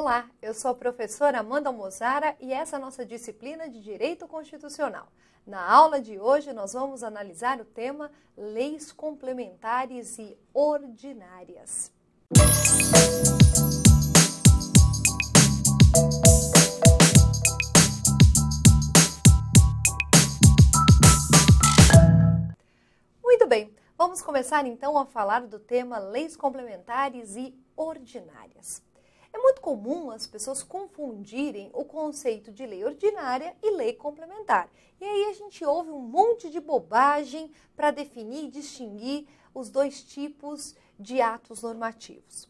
Olá, eu sou a professora Amanda Mozara e essa é a nossa disciplina de Direito Constitucional. Na aula de hoje nós vamos analisar o tema Leis Complementares e Ordinárias. Muito bem, vamos começar então a falar do tema Leis Complementares e Ordinárias. É muito comum as pessoas confundirem o conceito de lei ordinária e lei complementar. E aí a gente ouve um monte de bobagem para definir e distinguir os dois tipos de atos normativos.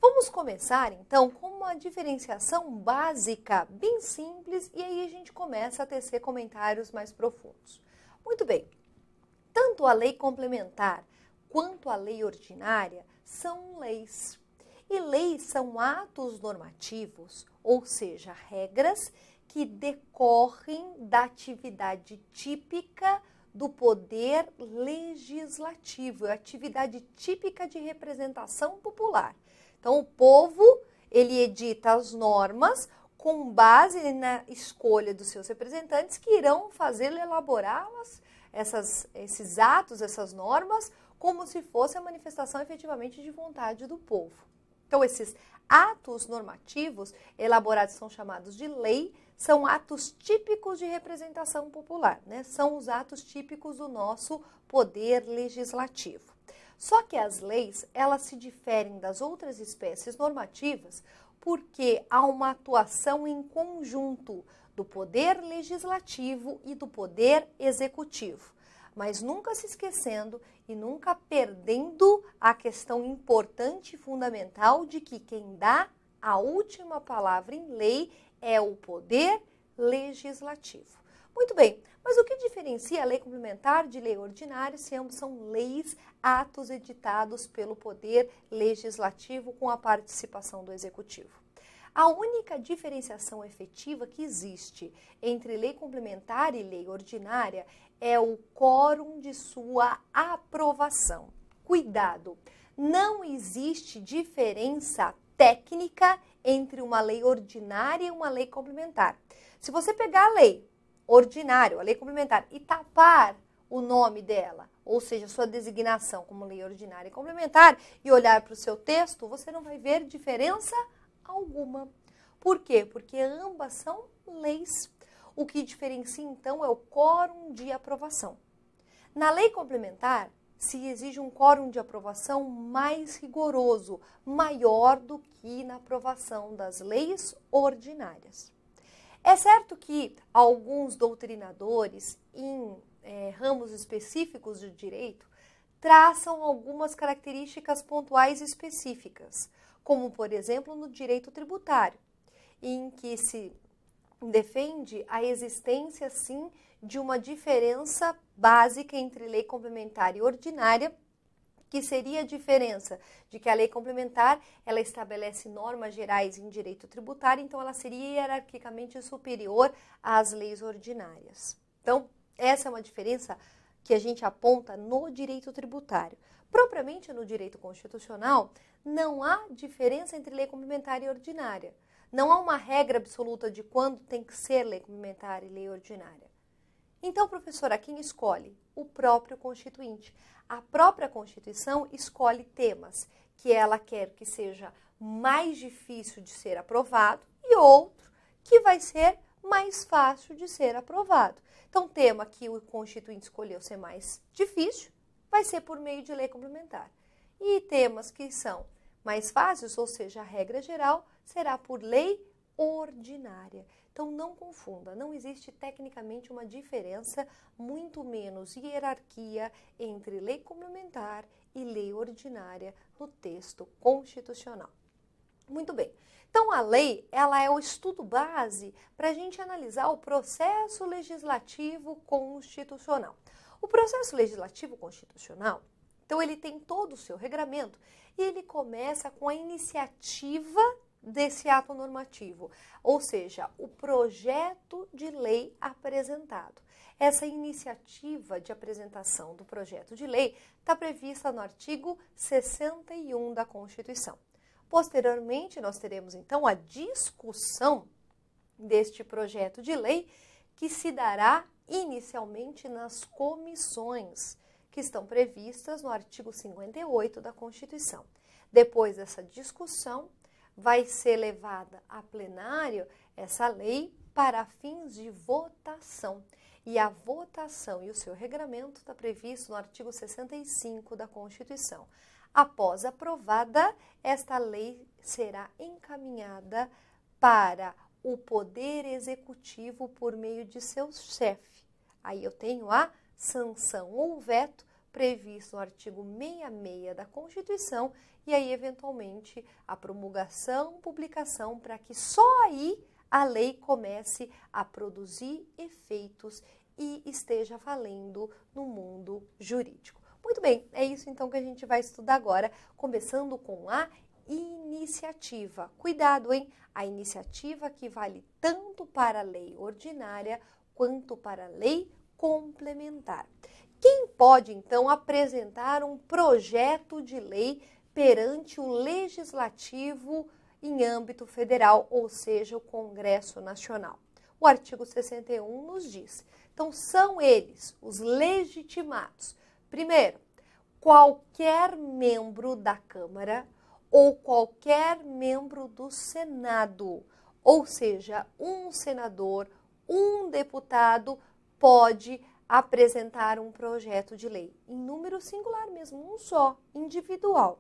Vamos começar então com uma diferenciação básica, bem simples, e aí a gente começa a tecer comentários mais profundos. Muito bem, tanto a lei complementar quanto a lei ordinária são leis. E leis são atos normativos, ou seja, regras que decorrem da atividade típica do poder legislativo, a atividade típica de representação popular. Então, o povo, ele edita as normas com base na escolha dos seus representantes que irão fazer elaborá-las, esses atos, essas normas, como se fosse a manifestação efetivamente de vontade do povo. Então, esses atos normativos elaborados são chamados de lei, são atos típicos de representação popular, né? São os atos típicos do nosso poder legislativo. Só que as leis, elas se diferem das outras espécies normativas porque há uma atuação em conjunto do poder legislativo e do poder executivo. Mas nunca se esquecendo e nunca perdendo a questão importante e fundamental de que quem dá a última palavra em lei é o poder legislativo. Muito bem, mas o que diferencia a lei complementar de lei ordinária se ambos são leis, atos editados pelo poder legislativo com a participação do executivo? A única diferenciação efetiva que existe entre lei complementar e lei ordinária é o quórum de sua aprovação. Cuidado, não existe diferença técnica entre uma lei ordinária e uma lei complementar. Se você pegar a lei ordinária, a lei complementar, e tapar o nome dela, ou seja, sua designação como lei ordinária e complementar, e olhar para o seu texto, você não vai ver diferença alguma. Por quê? Porque ambas são leis. O que diferencia, então, é o quórum de aprovação. Na lei complementar, se exige um quórum de aprovação mais rigoroso, maior do que na aprovação das leis ordinárias. É certo que alguns doutrinadores, em ramos específicos do direito, traçam algumas características pontuais específicas, como, por exemplo, no direito tributário, em que se defende a existência, sim, de uma diferença básica entre lei complementar e ordinária, que seria a diferença de que a lei complementar, ela estabelece normas gerais em direito tributário, então ela seria hierarquicamente superior às leis ordinárias. Então, essa é uma diferença que a gente aponta no direito tributário. Propriamente no direito constitucional, não há diferença entre lei complementar e ordinária. Não há uma regra absoluta de quando tem que ser lei complementar e lei ordinária. Então, professora, quem escolhe? O próprio Constituinte. A própria Constituição escolhe temas que ela quer que seja mais difícil de ser aprovado e outro que vai ser mais fácil de ser aprovado. Então, tema que o Constituinte escolheu ser mais difícil vai ser por meio de lei complementar. E temas que são mais fáceis, ou seja, a regra geral, será por lei ordinária. Então, não confunda, não existe tecnicamente uma diferença, muito menos hierarquia entre lei complementar e lei ordinária no texto constitucional. Muito bem. Então, a lei, ela é o estudo base para a gente analisar o processo legislativo constitucional. O processo legislativo constitucional, então, ele tem todo o seu regramento e ele começa com a iniciativa desse ato normativo, ou seja, o projeto de lei apresentado. Essa iniciativa de apresentação do projeto de lei está prevista no artigo 61 da Constituição. Posteriormente, nós teremos então a discussão deste projeto de lei, que se dará inicialmente nas comissões, que estão previstas no artigo 58 da Constituição. Depois dessa discussão, vai ser levada a plenário essa lei para fins de votação. E a votação e o seu regramento está previsto no artigo 65 da Constituição. Após aprovada, esta lei será encaminhada para o Poder Executivo por meio de seu chefe. Aí eu tenho a sanção ou veto previsto no artigo 66 da Constituição e aí, eventualmente, a promulgação, publicação, para que só aí a lei comece a produzir efeitos e esteja valendo no mundo jurídico. Muito bem, é isso então que a gente vai estudar agora, começando com a iniciativa. Cuidado, hein? A iniciativa que vale tanto para a lei ordinária quanto para a lei complementar. Quem pode, então, apresentar um projeto de lei perante o Legislativo em âmbito federal, ou seja, o Congresso Nacional? O artigo 61 nos diz. Então, são eles os legitimados. Primeiro, qualquer membro da Câmara ou qualquer membro do Senado, ou seja, um senador, um deputado pode apresentar um projeto de lei, em número singular mesmo, um só, individual.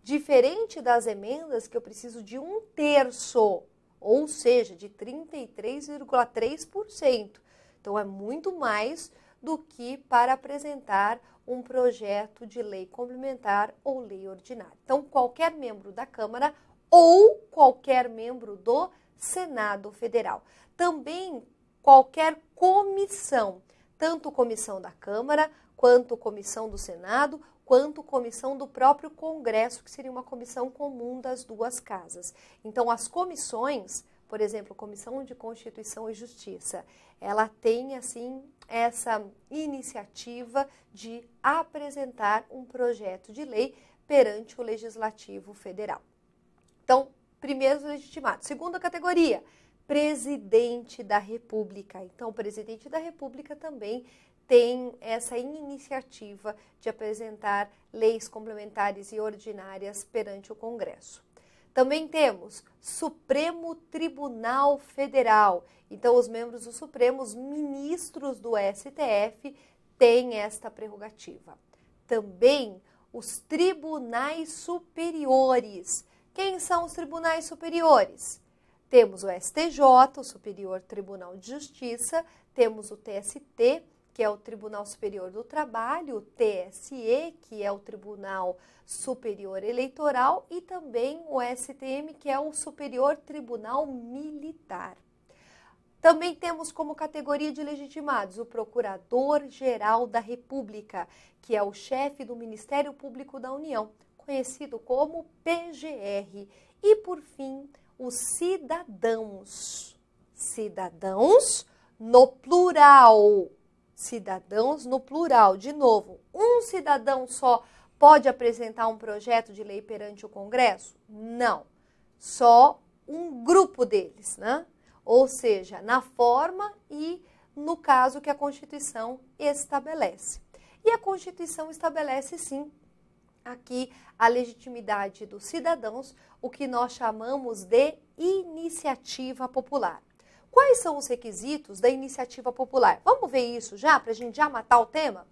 Diferente das emendas que eu preciso de 1/3, ou seja, de 33,3%. Então, é muito mais do que para apresentar um projeto de lei complementar ou lei ordinária. Então, qualquer membro da Câmara ou qualquer membro do Senado Federal. Também qualquer comissão, tanto comissão da Câmara, quanto comissão do Senado, quanto comissão do próprio Congresso, que seria uma comissão comum das duas casas. Então, as comissões, por exemplo, Comissão de Constituição e Justiça, ela tem, assim, essa iniciativa de apresentar um projeto de lei perante o Legislativo Federal. Então, primeiro, legitimado. Segunda categoria, Presidente da República. Então, o Presidente da República também tem essa iniciativa de apresentar leis complementares e ordinárias perante o Congresso. Também temos Supremo Tribunal Federal. Então, os membros do Supremo, os ministros do STF, têm esta prerrogativa. Também os tribunais superiores. Quem são os tribunais superiores? Temos o STJ, o Superior Tribunal de Justiça, temos o TST, que é o Tribunal Superior do Trabalho, o TSE, que é o Tribunal Superior Eleitoral, e também o STM, que é o Superior Tribunal Militar. Também temos como categoria de legitimados o Procurador-Geral da República, que é o chefe do Ministério Público da União, conhecido como PGR. E, por fim, os cidadãos. Cidadãos no plural. Cidadãos no plural. De novo, um cidadão só pode apresentar um projeto de lei perante o Congresso? Não. Só um grupo deles, né? Ou seja, na forma e no caso que a Constituição estabelece. E a Constituição estabelece, sim, aqui a legitimidade dos cidadãos, o que nós chamamos de iniciativa popular. Quais são os requisitos da iniciativa popular? Vamos ver isso já, para a gente já matar o tema?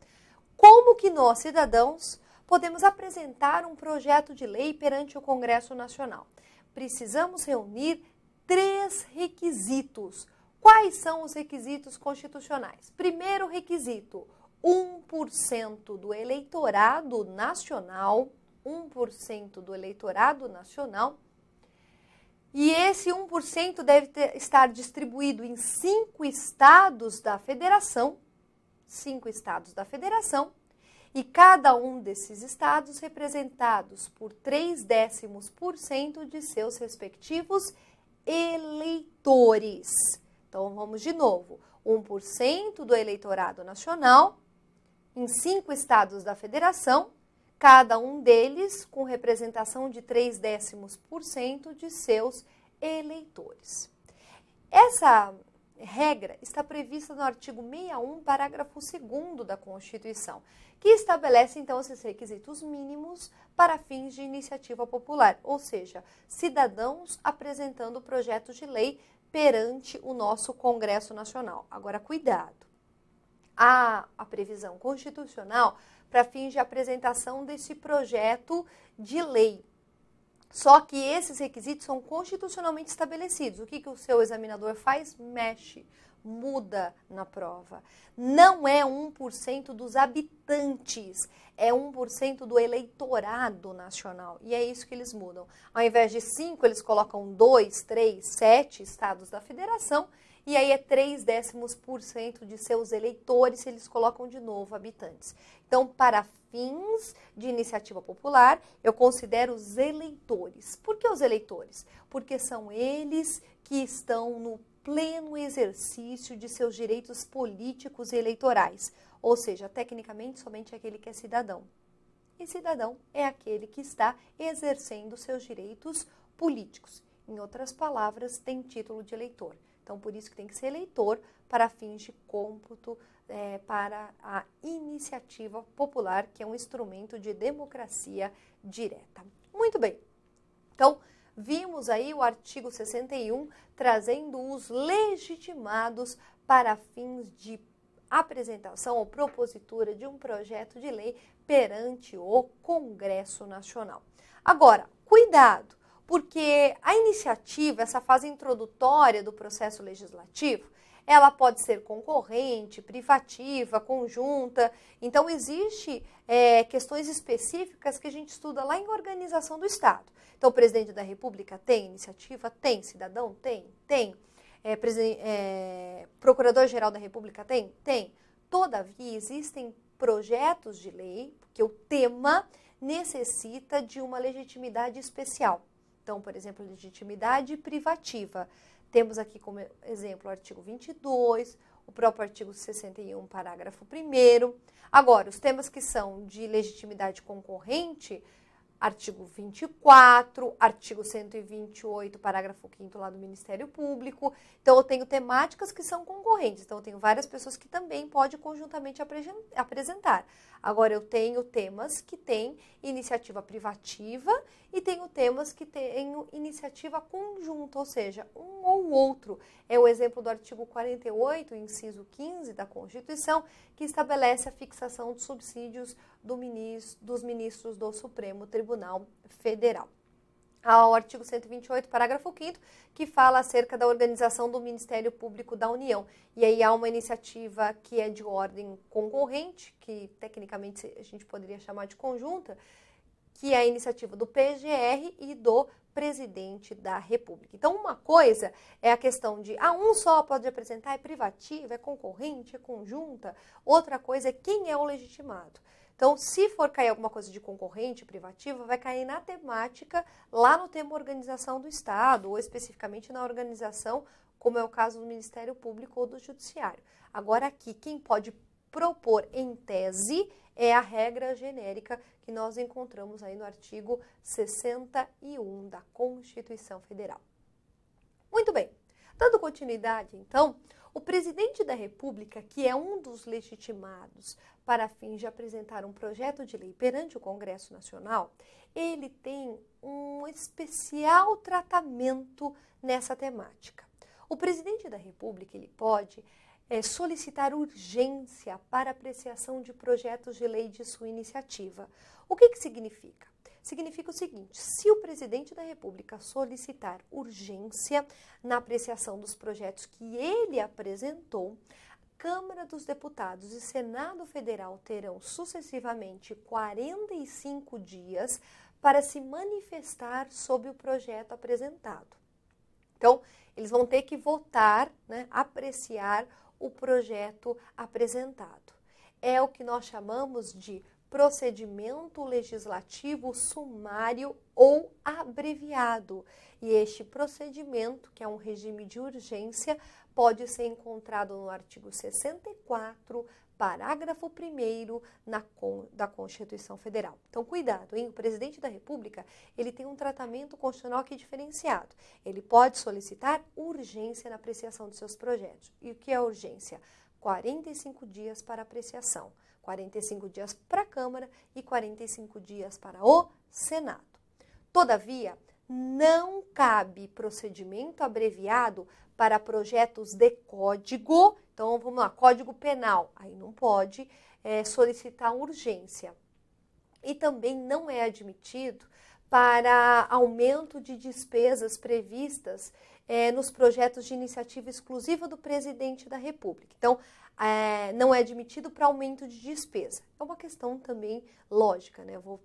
Como que nós, cidadãos, podemos apresentar um projeto de lei perante o Congresso Nacional? Precisamos reunir 3 requisitos. Quais são os requisitos constitucionais? Primeiro requisito, 1% do eleitorado nacional, 1% do eleitorado nacional, e esse 1% deve estar distribuído em 5 estados da federação, 5 estados da federação, e cada um desses estados representados por 0,3% de seus respectivos eleitores. Então, vamos de novo, 1% do eleitorado nacional, em 5 estados da federação, cada um deles com representação de 0,3% de seus eleitores. Essa regra está prevista no artigo 61, parágrafo 2º da Constituição, que estabelece, então, esses requisitos mínimos para fins de iniciativa popular, ou seja, cidadãos apresentando projetos de lei perante o nosso Congresso Nacional. Agora, cuidado! Há a previsão constitucional para fins de apresentação desse projeto de lei. Só que esses requisitos são constitucionalmente estabelecidos. O que o seu examinador faz? Mexe, muda na prova. Não é 1% dos habitantes, é 1% do eleitorado nacional. E é isso que eles mudam. Ao invés de 5, eles colocam 2, 3, 7 estados da federação. E aí é 0,3% de seus eleitores, eles colocam de novo habitantes. Então, para fins de iniciativa popular, eu considero os eleitores. Por que os eleitores? Porque são eles que estão no pleno exercício de seus direitos políticos e eleitorais. Ou seja, tecnicamente, somente aquele que é cidadão. E cidadão é aquele que está exercendo seus direitos políticos. Em outras palavras, tem título de eleitor. Então, por isso que tem que ser eleitor para fins de cômputo para a iniciativa popular, que é um instrumento de democracia direta. Muito bem. Então, vimos aí o artigo 61 trazendo os legitimados para fins de apresentação ou propositura de um projeto de lei perante o Congresso Nacional. Agora, cuidado! Porque a iniciativa, essa fase introdutória do processo legislativo, ela pode ser concorrente, privativa, conjunta. Então, existe questões específicas que a gente estuda lá em organização do Estado. Então, o presidente da República tem iniciativa? Tem. Cidadão? Tem. Tem. Procurador-Geral da República? Tem. Tem. Todavia, existem projetos de lei que o tema necessita de uma legitimidade especial. Então, por exemplo, legitimidade privativa. Temos aqui como exemplo o artigo 22, o próprio artigo 61, parágrafo 1º. Agora, os temas que são de legitimidade concorrente, artigo 24, artigo 128, parágrafo 5º lá do Ministério Público. Então, eu tenho temáticas que são concorrentes. Então, eu tenho várias pessoas que também podem conjuntamente apresentar. Agora, eu tenho temas que têm iniciativa privativa e tenho temas que têm iniciativa conjunta, ou seja, um ou outro. É o exemplo do artigo 48, inciso 15 da Constituição, que estabelece a fixação dos subsídios dos ministros do Supremo Tribunal Federal. Ao artigo 128, parágrafo 5º, que fala acerca da organização do Ministério Público da União. E aí há uma iniciativa que é de ordem concorrente, que tecnicamente a gente poderia chamar de conjunta, que é a iniciativa do PGR e do presidente da República. Então, uma coisa é a questão de, um só pode apresentar, é privativa, é concorrente, é conjunta. Outra coisa é quem é o legitimado. Então, se for cair alguma coisa de concorrente, privativa, vai cair na temática, lá no tema organização do Estado, ou especificamente na organização, como é o caso do Ministério Público ou do Judiciário. Agora, aqui, quem pode propor em tese é a regra genérica que nós encontramos aí no artigo 61 da Constituição Federal. Muito bem. Dando continuidade, então, o presidente da República, que é um dos legitimados para fins de apresentar um projeto de lei perante o Congresso Nacional, ele tem um especial tratamento nessa temática. O presidente da República, ele pode solicitar urgência para apreciação de projetos de lei de sua iniciativa. O que significa? Significa o seguinte: se o presidente da República solicitar urgência na apreciação dos projetos que ele apresentou, Câmara dos Deputados e Senado Federal terão sucessivamente 45 dias para se manifestar sobre o projeto apresentado. Então, eles vão ter que votar, apreciar o projeto apresentado. É o que nós chamamos de procedimento legislativo sumário ou abreviado. E este procedimento, que é um regime de urgência, pode ser encontrado no artigo 64, parágrafo 1º da Constituição Federal. Então, cuidado, hein? O presidente da República, ele tem um tratamento constitucional aqui diferenciado. Ele pode solicitar urgência na apreciação de seus projetos. E o que é urgência? 45 dias para apreciação, 45 dias para a Câmara e 45 dias para o Senado. Todavia, não cabe procedimento abreviado para projetos de código. Então, vamos lá, Código Penal. Aí não pode solicitar urgência. E também não é admitido para aumento de despesas previstas nos projetos de iniciativa exclusiva do presidente da República. Então, não é admitido para aumento de despesa. É uma questão também lógica, né? Eu vou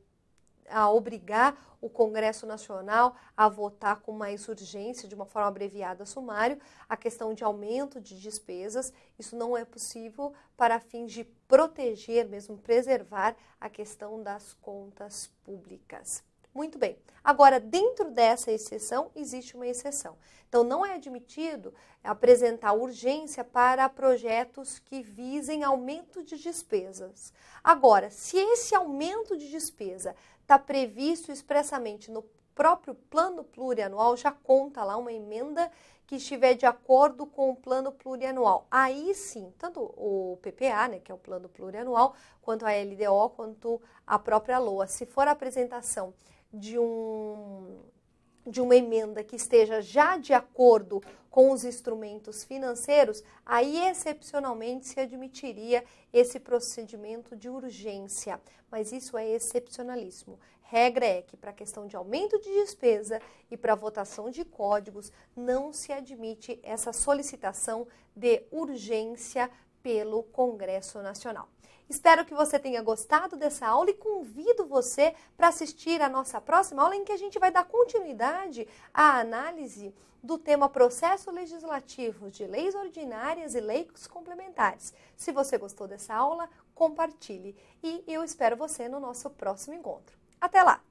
obrigar o Congresso Nacional a votar com mais urgência, de uma forma abreviada, sumário, a questão de aumento de despesas. Isso não é possível para fins de proteger, mesmo preservar a questão das contas públicas. Muito bem. Agora, dentro dessa exceção, existe uma exceção. Então, não é admitido apresentar urgência para projetos que visem aumento de despesas. Agora, se esse aumento de despesa está previsto expressamente no próprio plano plurianual, já conta lá uma emenda que estiver de acordo com o plano plurianual. Aí sim, tanto o PPA, né, que é o plano plurianual, quanto a LDO, quanto a própria LOA, se for a apresentação de uma emenda que esteja já de acordo com os instrumentos financeiros, aí excepcionalmente se admitiria esse procedimento de urgência. Mas isso é excepcionalíssimo. Regra é que para a questão de aumento de despesa e para votação de códigos, não se admite essa solicitação de urgência pelo Congresso Nacional. Espero que você tenha gostado dessa aula e convido você para assistir a nossa próxima aula, em que a gente vai dar continuidade à análise do tema Processo Legislativo de Leis Ordinárias e Leis Complementares. Se você gostou dessa aula, compartilhe e eu espero você no nosso próximo encontro. Até lá!